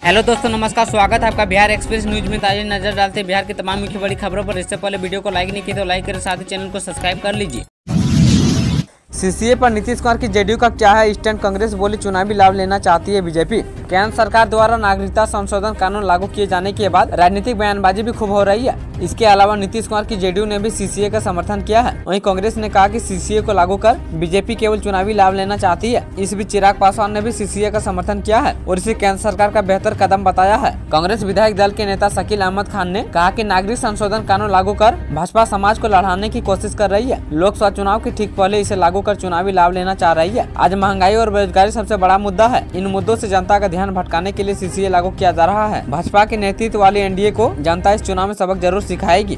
Hello दोस्तों, नमस्कार। स्वागत है आपका बिहार एक्सप्रेस न्यूज में। ताज़ा नजर डालते हैं बिहार की तमाम मुख्य बड़ी खबरों पर। इससे पहले वीडियो को लाइक नहीं किया तो लाइक करें, साथ ही चैनल को सब्सक्राइब कर लीजिए। सीसीए पर नीतीश कुमार की जेडीयू का क्या है स्टैंड? कांग्रेस बोली चुनावी लाभ लेना चाहती है बीजेपी। केंद्र सरकार द्वारा नागरिकता संशोधन कानून लागू किए जाने के बाद राजनीतिक बयानबाजी भी खूब हो रही है। इसके अलावा नीतीश कुमार की जेडीयू ने भी सीसीए का समर्थन किया है। वहीं कांग्रेस ने कहा कि सीसीए को लागू कर बीजेपी केवल चुनावी लाभ लेना चाहती है। इस बीच चिराग पासवान ने भी सीसीए का समर्थन किया है और इसे केंद्र सरकार का बेहतर कदम बताया है। कांग्रेस विधायक दल के नेता शकील अहमद खान ने कहा कि नागरिक संशोधन कानून लागू कर भाजपा समाज को लड़ाने की कोशिश कर रही है। लोकसभा चुनाव के ठीक पहले इसे लागू कर चुनावी लाभ लेना चाह रही है। आज महंगाई और बेरोजगारी सबसे बड़ा मुद्दा है। इन मुद्दों से जनता का ध्यान भटकाने के लिए सीसीए लागू किया जा रहा है। भाजपा के नेतृत्व वाली एनडीए को जनता इस चुनाव में सबक जरूर सिखाएगी।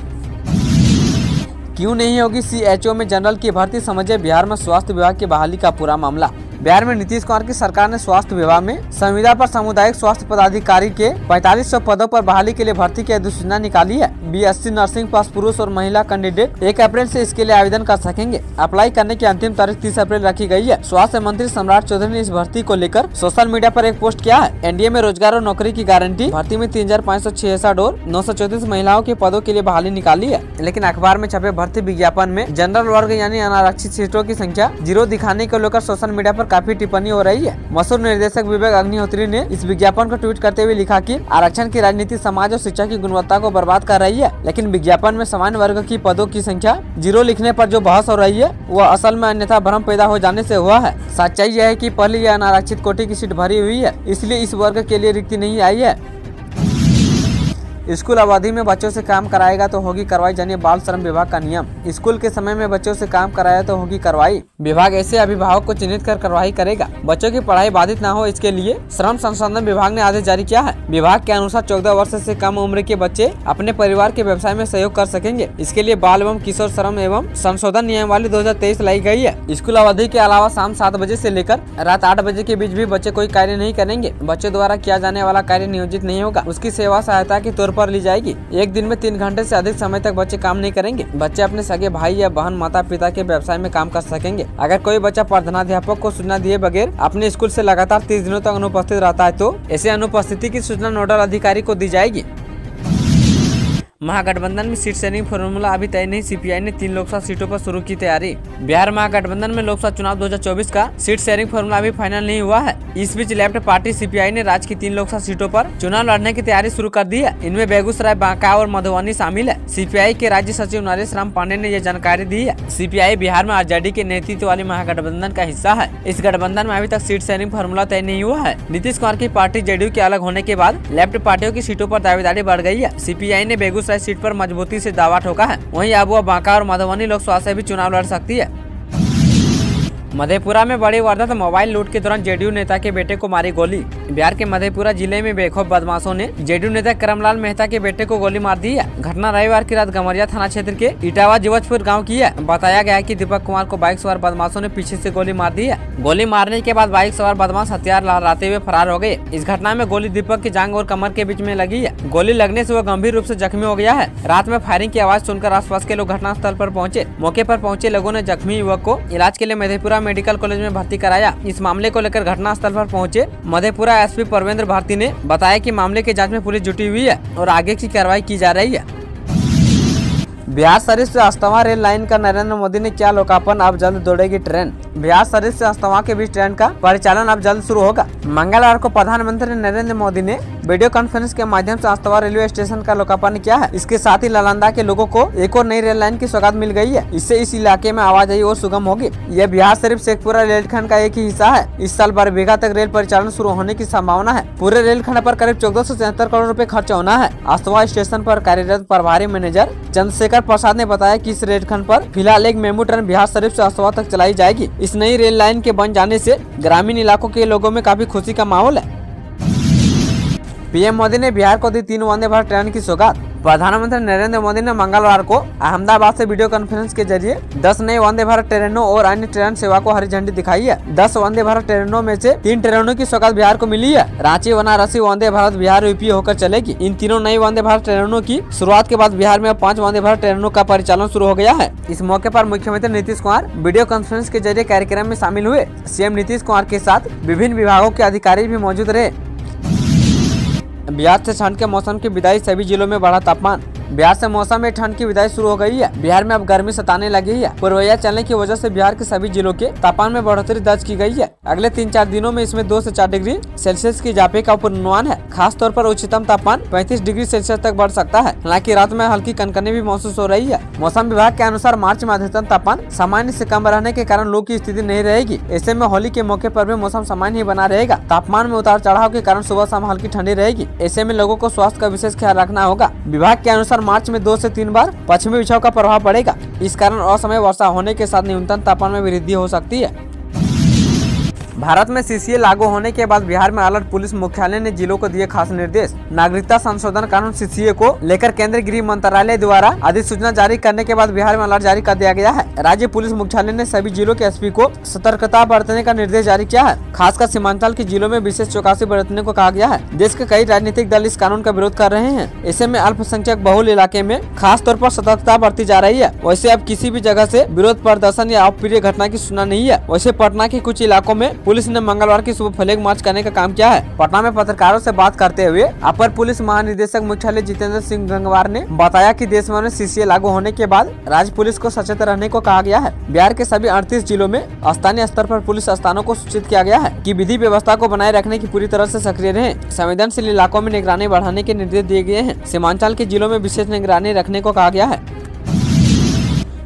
क्यों नहीं होगी सीएचओ में जनरल की भर्ती? समझे बिहार में स्वास्थ्य विभाग की बहाली का पूरा मामला। बिहार में नीतीश कुमार की सरकार ने स्वास्थ्य विभाग में संविदा पर सामुदायिक स्वास्थ्य पदाधिकारी के 4500 पदों पर बहाली के लिए भर्ती की अधिसूचना निकाली है। बीएससी नर्सिंग पास पुरुष और महिला कैंडिडेट 1 अप्रैल से इसके लिए आवेदन कर सकेंगे। अप्लाई करने की अंतिम तारीख 30 अप्रैल रखी गई है। स्वास्थ्य मंत्री सम्राट चौधरी ने इस भर्ती को लेकर सोशल मीडिया पर एक पोस्ट किया है। एनडीए में रोजगार और नौकरी की गारंटी भर्ती में 3566 और 934 महिलाओं के पदों के लिए बहाली निकाली है। लेकिन अखबार में छपे भर्ती विज्ञापन में जनरल वर्ग यानी अनारक्षित सीटों की संख्या 0 दिखाने को लेकर सोशल मीडिया पर काफी टिप्पणी हो रही है। मशहूर निर्देशक विवेक अग्निहोत्री ने इस विज्ञापन को ट्वीट करते हुए लिखा कि आरक्षण की राजनीति समाज और शिक्षा की गुणवत्ता को बर्बाद कर रही है। लेकिन विज्ञापन में सामान्य वर्ग की पदों की संख्या 0 लिखने पर जो बहस हो रही है वह असल में अन्यथा भ्रम पैदा हो जाने से हुआ है। सच्चाई यह है कि पहले यह अनारक्षित कोटि की सीट भरी हुई है, इसलिए इस वर्ग के लिए रिक्ति नहीं आई है। स्कूल अवधि में बच्चों से काम कराएगा तो होगी कार्रवाई, जानिए बाल श्रम विभाग का नियम। स्कूल के समय में बच्चों से काम कराया तो होगी कार्रवाई। विभाग ऐसे अभिभावक को चिन्हित कर कार्रवाई करेगा। बच्चों की पढ़ाई बाधित न हो, इसके लिए श्रम संसाधन विभाग ने आदेश जारी किया है। विभाग के अनुसार 14 वर्ष से कम उम्र के बच्चे अपने परिवार के व्यवसाय में सहयोग कर सकेंगे। इसके लिए बाल एवं किशोर श्रम एवं संशोधन नियमावली 2023 लाई गई है। स्कूल अवधि के अलावा शाम 7 बजे से लेकर रात 8 बजे के बीच भी बच्चे कोई कार्य नहीं करेंगे। बच्चे द्वारा किया जाने वाला कार्य नियोजित नहीं होगा, उसकी सेवा सहायता के तौर पर ली जाएगी। एक दिन में 3 घंटे से अधिक समय तक बच्चे काम नहीं करेंगे। बच्चे अपने सगे भाई या बहन, माता पिता के व्यवसाय में काम कर सकेंगे। अगर कोई बच्चा प्रधानाध्यापक को सूचना दिए बगैर अपने स्कूल से लगातार 30 दिनों तक अनुपस्थित रहता है तो ऐसे अनुपस्थिति की सूचना नोडल अधिकारी को दी जाएगी। महागठबंधन में सीट शेयरिंग फॉर्मूला अभी तय नहीं। सीपीआई ने 3 लोकसभा सीटों पर शुरू की तैयारी। बिहार महागठबंधन में लोकसभा चुनाव 2024 का सीट शेयरिंग फॉर्मूला अभी फाइनल नहीं हुआ है। इस बीच लेफ्ट पार्टी सीपीआई ने राज्य की 3 लोकसभा सीटों पर चुनाव लड़ने की तैयारी शुरू कर दी है। इनमें बेगूसराय, बांका और मधुबनी शामिल है। सीपीआई के राज्य सचिव नरेश राम पांडे ने यह जानकारी दी है। सीपीआई बिहार में आरजेडी के नेतृत्व वाली महागठबंधन का हिस्सा है। इस गठबंधन में अभी तक सीट शेयरिंग फॉर्मूला तय नहीं हुआ है। नीतीश कुमार की पार्टी जेडीयू के अलग होने के बाद लेफ्ट पार्टियों की सीटों पर दावेदारी बढ़ गई है। सीपीआई ने बेगूसराय सीट पर मजबूती से दावा ठोका है। वहीं अब वह बांका और मधुबनी लोकसभा से भी चुनाव लड़ सकती है। मधेपुरा में बड़ी वारदात। मोबाइल लूट के दौरान जेडीयू नेता के बेटे को मारी गोली। बिहार के मधेपुरा जिले में बेखौफ बदमाशों ने जेडीयू नेता करमलाल मेहता के बेटे को गोली मार दी है। घटना रविवार की रात गमरिया थाना क्षेत्र के इटावा जीवजपुर गांव की है। बताया गया है कि दीपक कुमार को बाइक सवार बदमाशों ने पीछे से गोली मार दी है। गोली मारने के बाद बाइक सवार बदमाश हथियार लहराते हुए फरार हो गए। इस घटना में गोली दीपक की जांघ और कमर के बीच में लगी है। गोली लगने से वह गंभीर रूप से जख्मी हो गया है। रात में फायरिंग की आवाज सुनकर आसपास के लोग घटनास्थल पर पहुंचे। मौके पर पहुंचे लोगों ने जख्मी युवक को इलाज के लिए मधेपुरा मेडिकल कॉलेज में भर्ती कराया। इस मामले को लेकर घटनास्थल पर पहुंचे मधेपुरा एसपी परवेंद्र भारती ने बताया कि मामले की जांच में पुलिस जुटी हुई है और आगे की कार्रवाई की जा रही है। बिहार शरीफ से अस्तवा रेल लाइन का नरेंद्र मोदी ने किया लोकार्पण। अब जल्द दौड़ेगी ट्रेन। बिहार शरीफ से अस्तवा के बीच ट्रेन का परिचालन अब जल्द शुरू होगा। मंगलवार को प्रधानमंत्री नरेंद्र मोदी ने वीडियो कॉन्फ्रेंस के माध्यम से अस्तवा रेलवे स्टेशन का लोकार्पण किया है। इसके साथ ही नालंदा के लोगों को एक और नई रेल लाइन की सौगात मिल गई है। इससे इस इलाके में आवाजाही और सुगम होगी। यह बिहार शरीफ शेखपुरा रेलखंड का एक ही हिस्सा है। इस साल बरबीघा तक रेल परिचालन शुरू होने की संभावना है। पूरे रेलखंड पर करीब 1473 करोड़ रुपए खर्च होना है। अस्तवा स्टेशन पर कार्यरत प्रभारी मैनेजर चंद्रशेखर प्रसाद ने बताया कि इस रेलखंड पर फिलहाल एक मेमू ट्रेन बिहार शरीफ से अस्तवा तक चलाई जाएगी। इस नई रेल लाइन के बन जाने से ग्रामीण इलाकों के लोगों में काफी खुशी का माहौल है। पीएम मोदी ने बिहार को दी 3 वंदे भारत ट्रेन की सौगात। प्रधानमंत्री नरेंद्र मोदी ने मंगलवार को अहमदाबाद से वीडियो कॉन्फ्रेंस के जरिए 10 नए वंदे भारत ट्रेनों और अन्य ट्रेन सेवा को हरी झंडी दिखाई है। 10 वंदे भारत ट्रेनों में से 3 ट्रेनों की सौगात बिहार को मिली है। रांची वाराणसी वंदे भारत बिहार यूपी होकर चलेगी। इन तीनों नई वंदे भारत ट्रेनों की शुरुआत के बाद बिहार में 5 वंदे भारत ट्रेनों का परिचालन शुरू हो गया है। इस मौके पर मुख्यमंत्री नीतीश कुमार वीडियो कॉन्फ्रेंस के जरिए कार्यक्रम में शामिल हुए। सीएम नीतीश कुमार के साथ विभिन्न विभागों के अधिकारी भी मौजूद रहे। बिहार से ठंड के मौसम की विदाई, सभी जिलों में बढ़ा तापमान। बिहार से मौसम में ठंड की विदाई शुरू हो गई है। बिहार में अब गर्मी सताने लगी है। पूर्वैया चलने की वजह से बिहार के सभी जिलों के तापमान में बढ़ोतरी दर्ज की गई है। अगले 3-4 दिनों में इसमें 2 से 4 डिग्री सेल्सियस की इजाफे का पूर्वानुमान है। खास तौर पर उच्चतम तापमान 35 डिग्री सेल्सियस तक बढ़ सकता है। हालांकि रात में हल्की कनकनी भी महसूस हो रही है। मौसम विभाग के अनुसार मार्च में अधिकतम तापमान सामान्य से कम रहने के कारण लू की स्थिति नहीं रहेगी। ऐसे में होली के मौके पर भी मौसम सामान्य ही बना रहेगा। तापमान में उतार चढ़ाव के कारण सुबह शाम हल्की ठंडी रहेगी। ऐसे में लोगों को स्वास्थ्य का विशेष ख्याल रखना होगा। विभाग के अनुसार मार्च में 2 से 3 बार पश्चिमी विक्षोभ का प्रभाव पड़ेगा। इस कारण असमय वर्षा होने के साथ न्यूनतम तापमान में वृद्धि हो सकती है। भारत में सीसीए लागू होने के बाद बिहार में अलर्ट, पुलिस मुख्यालय ने जिलों को दिए खास निर्देश। नागरिकता संशोधन कानून सीसीए को लेकर केंद्रीय गृह मंत्रालय द्वारा अधिसूचना जारी करने के बाद बिहार में अलर्ट जारी कर दिया गया है। राज्य पुलिस मुख्यालय ने सभी जिलों के एसपी को सतर्कता बरतने का निर्देश जारी किया है। खासकर सीमांचल के जिलों में विशेष चौकसी बरतने को कहा गया है। देश के कई राजनीतिक दल इस कानून का विरोध कर रहे हैं। ऐसे में अल्पसंख्यक बहुल इलाके में खास तौर पर सतर्कता बरती जा रही है। वैसे अब किसी भी जगह से विरोध प्रदर्शन या अप्रिय घटना की सूचना नहीं है। वैसे पटना के कुछ इलाकों में पुलिस ने मंगलवार की सुबह फ्लैग मार्च करने का काम किया है। पटना में पत्रकारों से बात करते हुए अपर पुलिस महानिदेशक मुख्यालय जितेंद्र सिंह गंगवार ने बताया कि देश भर में सीसीए लागू होने के बाद राज्य पुलिस को सचेत रहने को कहा गया है। बिहार के सभी 38 जिलों में स्थानीय स्तर पर पुलिस स्थानों को सूचित किया गया है कि विधि व्यवस्था को बनाए रखने की पूरी तरह से सक्रिय रहें। संवेदनशील इलाकों में निगरानी बढ़ाने के निर्देश दिए गए हैं। सीमांचल के जिलों में विशेष निगरानी रखने को कहा गया है।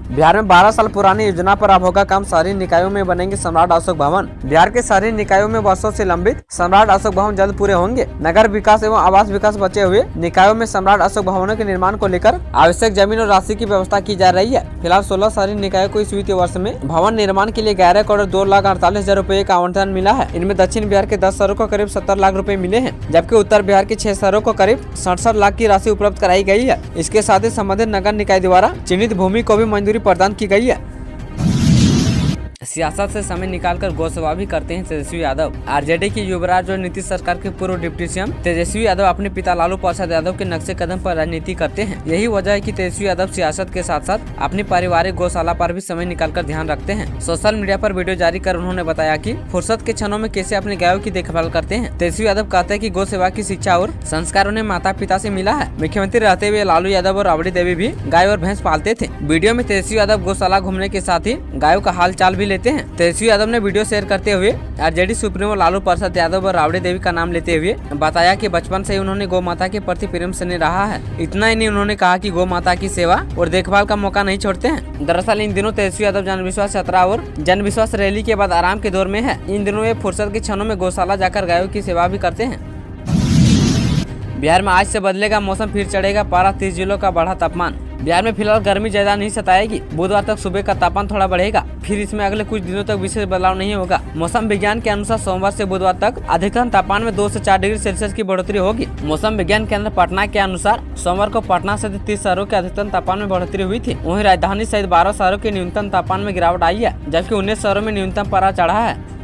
बिहार में 12 साल पुरानी योजना पर अब होगा काम। शहरी निकायों में बनेंगे सम्राट अशोक भवन। बिहार के शहरी निकायों में वर्षों से लंबित सम्राट अशोक भवन जल्द पूरे होंगे। नगर विकास एवं आवास विकास बचे हुए निकायों में सम्राट अशोक भवनों के निर्माण को लेकर आवश्यक जमीन और राशि की व्यवस्था की जा रही है। फिलहाल 16 शहरी निकायों को इस वित्तीय वर्ष में भवन निर्माण के लिए 11 करोड़ 2,48,000 रुपए का आवंटन मिला है। इनमें दक्षिण बिहार के 10 शहरों को करीब 70 लाख रुपए मिले हैं, जबकि उत्तर बिहार के 6 शहरों को करीब 67 लाख की राशि उपलब्ध कराई गई है। इसके साथ ही संबंधित नगर निकाय द्वारा चिन्हित भूमि को भी मंजूरी प्रदान की गई है। सियासत से समय निकालकर गौ सेवा भी करते हैं तेजस्वी यादव। आरजेडी के युवराज और नीतीश सरकार के पूर्व डिप्टी सीएम तेजस्वी यादव अपने पिता लालू प्रसाद यादव के नक्शे कदम पर राजनीति करते हैं। यही वजह है कि तेजस्वी यादव सियासत के साथ साथ अपनी पारिवारिक गौशाला पर भी समय निकालकर ध्यान रखते हैं। सोशल मीडिया पर वीडियो जारी कर उन्होंने बताया कि फुर्सत के क्षणों में कैसे अपने गायों की देखभाल करते हैं। तेजस्वी यादव कहते हैं कि गौ सेवा की शिक्षा और संस्कार उन्हें माता पिता से मिला है। मुख्यमंत्री रहते हुए लालू यादव और राबड़ी देवी भी गाय और भैंस पालते थे। वीडियो में तेजस्वी यादव गौशाला घूमने के साथ ही गायों का हाल चाल भी लेते हैं। तेजस्वी यादव ने वीडियो शेयर करते हुए आरजेडी सुप्रीमो लालू प्रसाद यादव और राबड़ी देवी का नाम लेते हुए बताया कि बचपन से ही उन्होंने गौ माता के प्रति प्रेम से रहा है। इतना ही नहीं, उन्होंने कहा कि गौ माता की सेवा और देखभाल का मौका नहीं छोड़ते हैं। दरअसल इन दिनों तेजस्वी यादव जन विश्वास यात्रा और जन विश्वास रैली के बाद आराम के दौर में है। इन दिनों वे फुर्सत के क्षणों में गौशाला जाकर गायों की सेवा भी करते हैं। बिहार में आज से बदलेगा मौसम, फिर चढ़ेगा पारा, 30 जिलों का बढ़ा तापमान। बिहार में फिलहाल गर्मी ज्यादा नहीं सताएगी। बुधवार तक सुबह का तापमान थोड़ा बढ़ेगा, फिर इसमें अगले कुछ दिनों तक विशेष बदलाव नहीं होगा। मौसम विज्ञान के अनुसार सोमवार से बुधवार तक अधिकतम तापमान में 2 से 4 डिग्री सेल्सियस की बढ़ोतरी होगी। मौसम विज्ञान केंद्र पटना के अनुसार सोमवार को पटना सहित 30 शहरों के अधिकतम तापमान में बढ़ोतरी हुई थी। वहीं राजधानी सहित 12 शहरों के न्यूनतम तापमान में गिरावट आई है, जबकि 19 शहरों में न्यूनतम पारा चढ़ा है।